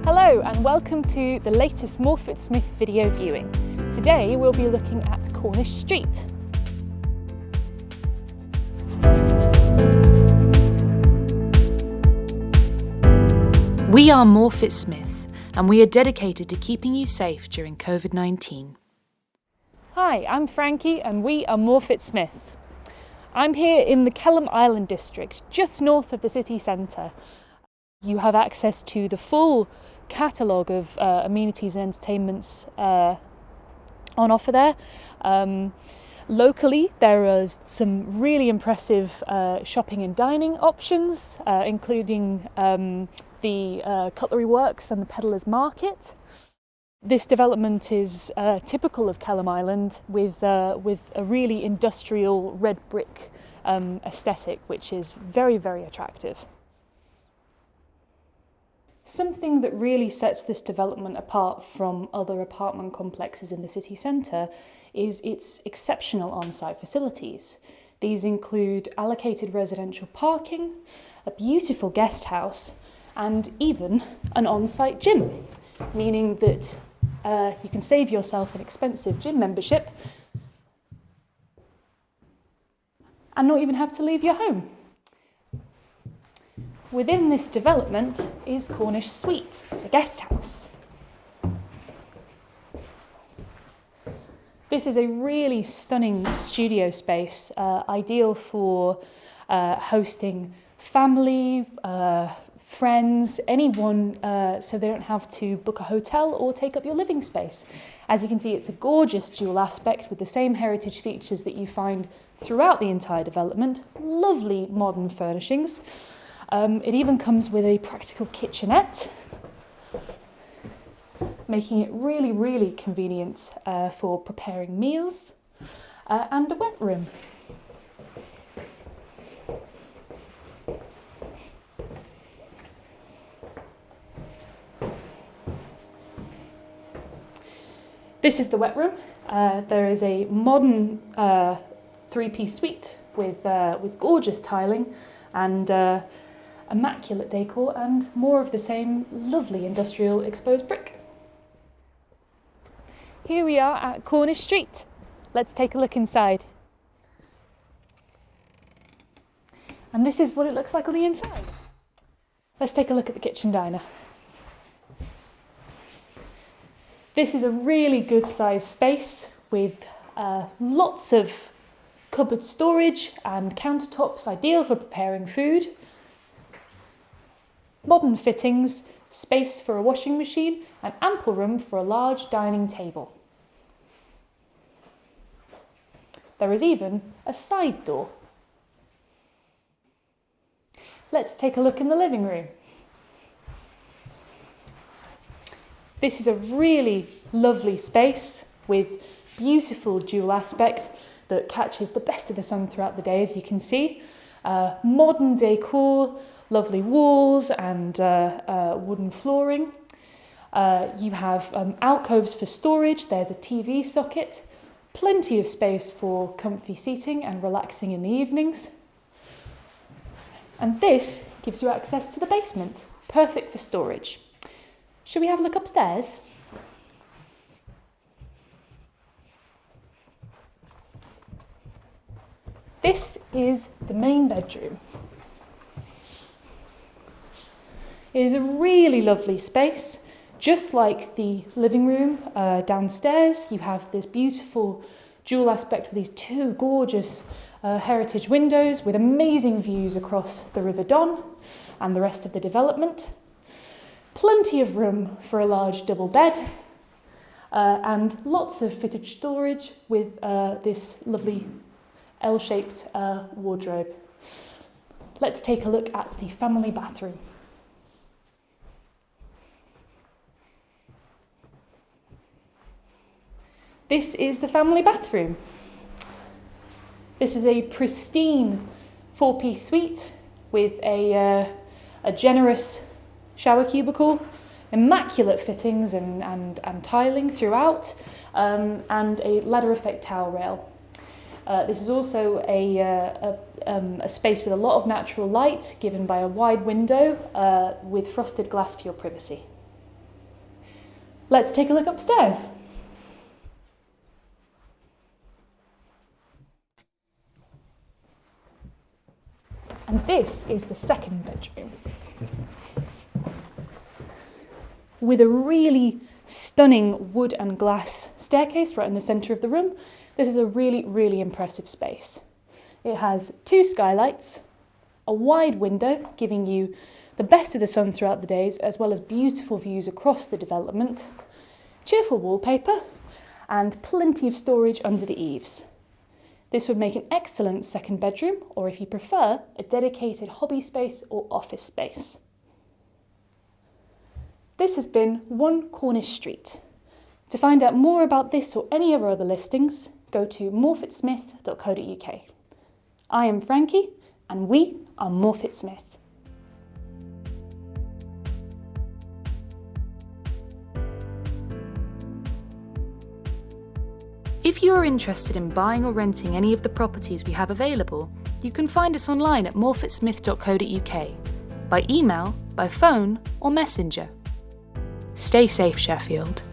Hello and welcome to the latest MorfittSmith video viewing. Today we'll be looking at Cornish Street. We are MorfittSmith and we are dedicated to keeping you safe during COVID-19. Hi, I'm Frankie and we are MorfittSmith. I'm here in the Kelham Island district, just north of the city centre. You have access to the full catalogue of amenities and entertainments on offer there. Locally, there are some really impressive shopping and dining options, including the Cutlery Works and the Pedlar's Market. This development is typical of Kelham Island with a really industrial red brick aesthetic, which is very, very attractive. Something that really sets this development apart from other apartment complexes in the city centre is its exceptional on-site facilities. These include allocated residential parking, a beautiful guest house, and even an on-site gym, meaning that you can save yourself an expensive gym membership and not even have to leave your home. Within this development is Cornish Street, a guest house. This is a really stunning studio space, ideal for hosting family, friends, anyone, so they don't have to book a hotel or take up your living space. As you can see, it's a gorgeous dual aspect with the same heritage features that you find throughout the entire development. Lovely modern furnishings. It even comes with a practical kitchenette, making it really, really convenient for preparing meals, and a wet room. This is the wet room. There is a modern three-piece suite with gorgeous tiling and immaculate decor and more of the same lovely industrial exposed brick. Here we are at Cornish Street. Let's take a look inside. And this is what it looks like on the inside. Let's take a look at the kitchen diner. This is a really good sized space with lots of cupboard storage and countertops, ideal for preparing food. Modern fittings, space for a washing machine, and ample room for a large dining table. There is even a side door. Let's take a look in the living room. This is a really lovely space with beautiful dual aspect that catches the best of the sun throughout the day, as you can see. Modern decor, lovely walls and wooden flooring. You have alcoves for storage. There's a TV socket. Plenty of space for comfy seating and relaxing in the evenings. And this gives you access to the basement, perfect for storage. Shall we have a look upstairs? This is the main bedroom. It is a really lovely space, just like the living room downstairs. You have this beautiful dual aspect with these two gorgeous heritage windows with amazing views across the River Don and the rest of the development. Plenty of room for a large double bed and lots of fitted storage with this lovely L-shaped wardrobe. Let's take a look at the family bathroom. This is the family bathroom. This is a pristine four-piece suite with a generous shower cubicle, immaculate fittings and tiling throughout, and a ladder effect towel rail. This is also a space with a lot of natural light given by a wide window with frosted glass for your privacy. Let's take a look upstairs. And this is the second bedroom. With a really stunning wood and glass staircase right in the centre of the room, this is a really, really impressive space. It has 2 skylights, a wide window giving you the best of the sun throughout the days, as well as beautiful views across the development, cheerful wallpaper, and plenty of storage under the eaves. This would make an excellent second bedroom, or if you prefer, a dedicated hobby space or office space. This has been 1 Cornish Street. To find out more about this or any of our other listings, go to morfittsmith.co.uk. I am Frankie, and we are MorfittSmith. If you are interested in buying or renting any of the properties we have available, you can find us online at morfittsmith.co.uk, by email, by phone or messenger. Stay safe, Sheffield.